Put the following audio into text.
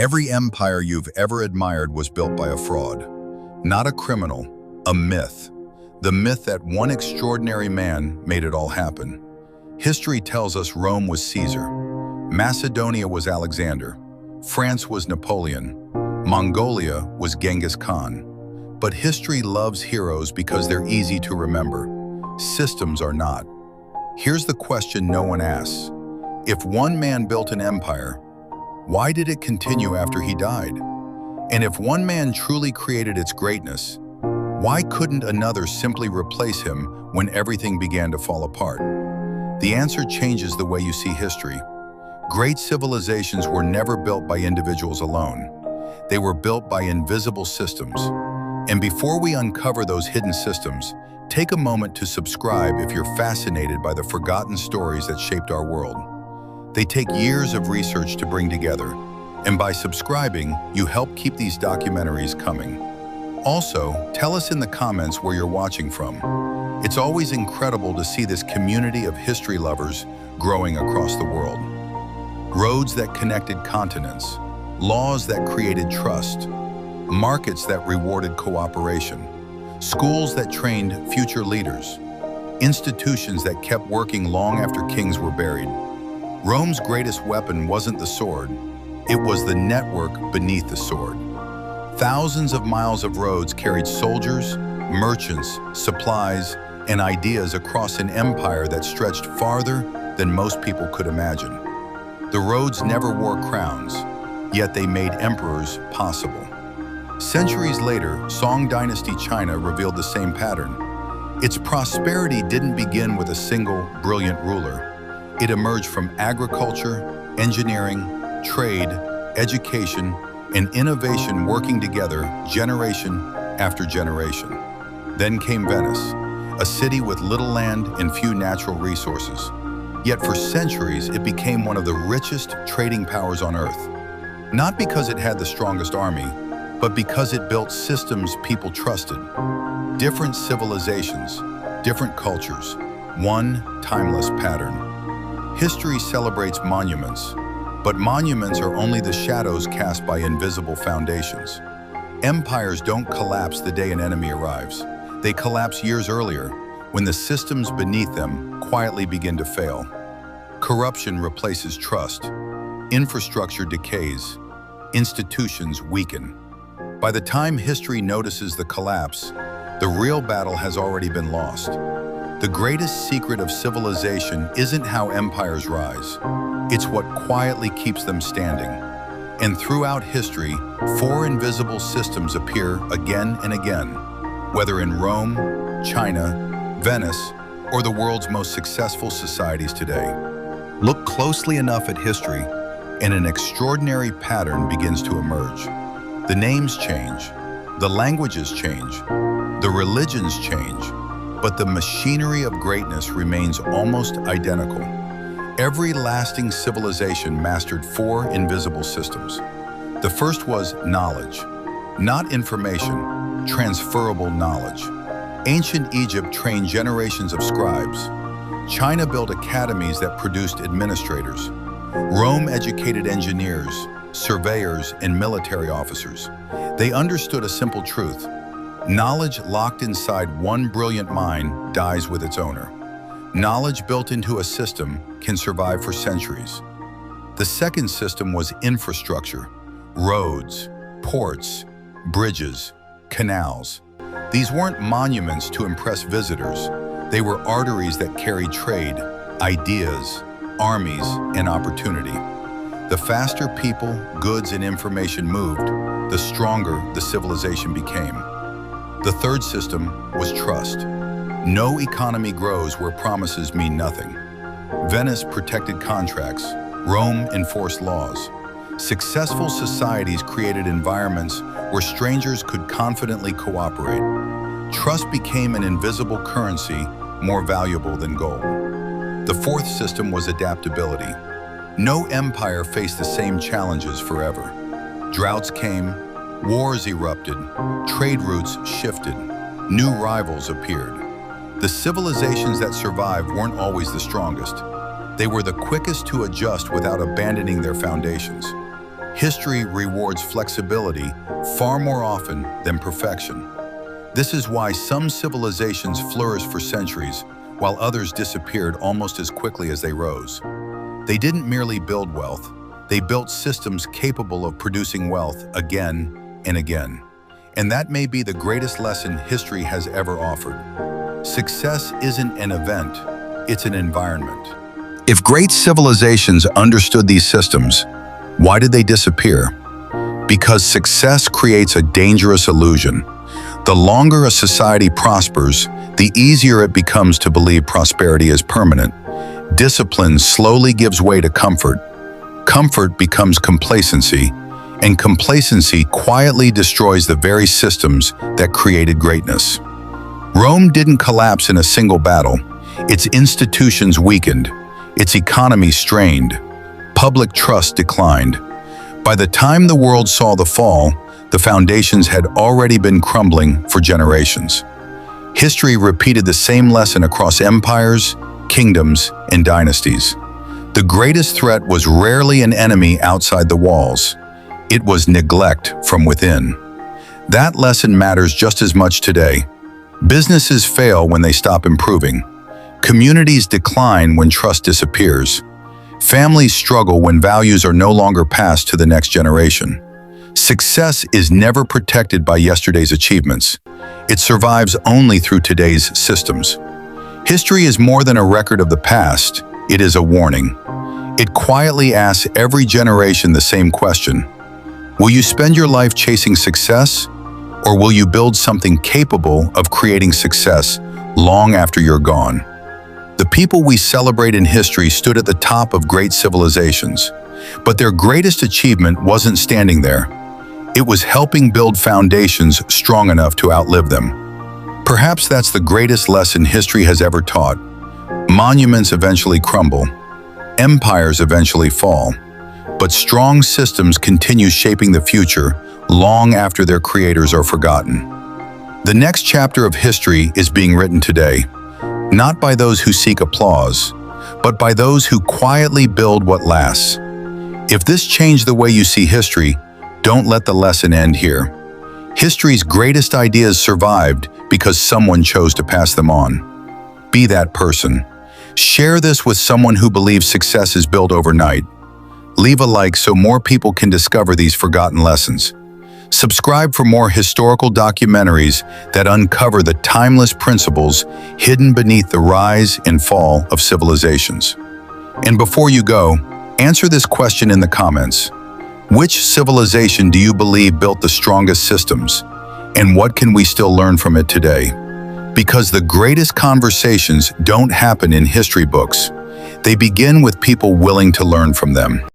Every empire you've ever admired was built by a fraud. Not a criminal, a myth. The myth that one extraordinary man made it all happen. History tells us Rome was Caesar, Macedonia was Alexander, France was Napoleon, Mongolia was Genghis Khan. But history loves heroes because they're easy to remember. Systems are not. Here's the question no one asks. If one man built an empire, why did it continue after he died? And if one man truly created its greatness, why couldn't another simply replace him when everything began to fall apart? The answer changes the way you see history. Great civilizations were never built by individuals alone. They were built by invisible systems. And before we uncover those hidden systems, take a moment to subscribe if you're fascinated by the forgotten stories that shaped our world. They take years of research to bring together, and by subscribing, you help keep these documentaries coming. Also, tell us in the comments where you're watching from. It's always incredible to see this community of history lovers growing across the world. Roads that connected continents, laws that created trust, markets that rewarded cooperation, schools that trained future leaders, institutions that kept working long after kings were buried. Rome's greatest weapon wasn't the sword, it was the network beneath the sword. Thousands of miles of roads carried soldiers, merchants, supplies, and ideas across an empire that stretched farther than most people could imagine. The roads never wore crowns, yet they made emperors possible. Centuries later, Song Dynasty China revealed the same pattern. Its prosperity didn't begin with a single, brilliant ruler. It emerged from agriculture, engineering, trade, education, and innovation working together generation after generation. Then came Venice, a city with little land and few natural resources. Yet for centuries, it became one of the richest trading powers on earth. Not because it had the strongest army, but because it built systems people trusted. Different civilizations, different cultures, one timeless pattern. History celebrates monuments, but monuments are only the shadows cast by invisible foundations. Empires don't collapse the day an enemy arrives. They collapse years earlier, when the systems beneath them quietly begin to fail. Corruption replaces trust. Infrastructure decays. Institutions weaken. By the time history notices the collapse, the real battle has already been lost. The greatest secret of civilization isn't how empires rise. It's what quietly keeps them standing. And throughout history, four invisible systems appear again and again, whether in Rome, China, Venice, or the world's most successful societies today. Look closely enough at history, and an extraordinary pattern begins to emerge. The names change, the languages change, the religions change, but the machinery of greatness remains almost identical. Every lasting civilization mastered four invisible systems. The first was knowledge, not information, transferable knowledge. Ancient Egypt trained generations of scribes. China built academies that produced administrators. Rome educated engineers, surveyors, and military officers. They understood a simple truth. Knowledge locked inside one brilliant mind dies with its owner. Knowledge built into a system can survive for centuries. The second system was infrastructure. Roads, ports, bridges, canals. These weren't monuments to impress visitors. They were arteries that carried trade, ideas, armies, and opportunity. The faster people, goods, and information moved, the stronger the civilization became. The third system was trust. No economy grows where promises mean nothing. Venice protected contracts. Rome enforced laws. Successful societies created environments where strangers could confidently cooperate. Trust became an invisible currency more valuable than gold. The fourth system was adaptability. No empire faced the same challenges forever. Droughts came, wars erupted, trade routes shifted, new rivals appeared. The civilizations that survived weren't always the strongest. They were the quickest to adjust without abandoning their foundations. History rewards flexibility far more often than perfection. This is why some civilizations flourished for centuries, while others disappeared almost as quickly as they rose. They didn't merely build wealth, they built systems capable of producing wealth again and again. And that may be the greatest lesson history has ever offered. Success isn't an event, it's an environment. If great civilizations understood these systems, why did they disappear? Because success creates a dangerous illusion. The longer a society prospers, the easier it becomes to believe prosperity is permanent. Discipline slowly gives way to comfort. Comfort becomes complacency, and complacency quietly destroys the very systems that created greatness. Rome didn't collapse in a single battle. Its institutions weakened, its economy strained, public trust declined. By the time the world saw the fall, the foundations had already been crumbling for generations. History repeated the same lesson across empires, kingdoms, and dynasties. The greatest threat was rarely an enemy outside the walls. It was neglect from within. That lesson matters just as much today. Businesses fail when they stop improving. Communities decline when trust disappears. Families struggle when values are no longer passed to the next generation. Success is never protected by yesterday's achievements. It survives only through today's systems. History is more than a record of the past, it is a warning. It quietly asks every generation the same question. Will you spend your life chasing success, or will you build something capable of creating success long after you're gone? The people we celebrate in history stood at the top of great civilizations, but their greatest achievement wasn't standing there. It was helping build foundations strong enough to outlive them. Perhaps that's the greatest lesson history has ever taught. Monuments eventually crumble, empires eventually fall, but strong systems continue shaping the future long after their creators are forgotten. The next chapter of history is being written today, not by those who seek applause, but by those who quietly build what lasts. If this changed the way you see history, don't let the lesson end here. History's greatest ideas survived because someone chose to pass them on. Be that person. Share this with someone who believes success is built overnight. Leave a like so more people can discover these forgotten lessons. Subscribe for more historical documentaries that uncover the timeless principles hidden beneath the rise and fall of civilizations. And before you go, answer this question in the comments. Which civilization do you believe built the strongest systems? And what can we still learn from it today? Because the greatest conversations don't happen in history books. They begin with people willing to learn from them.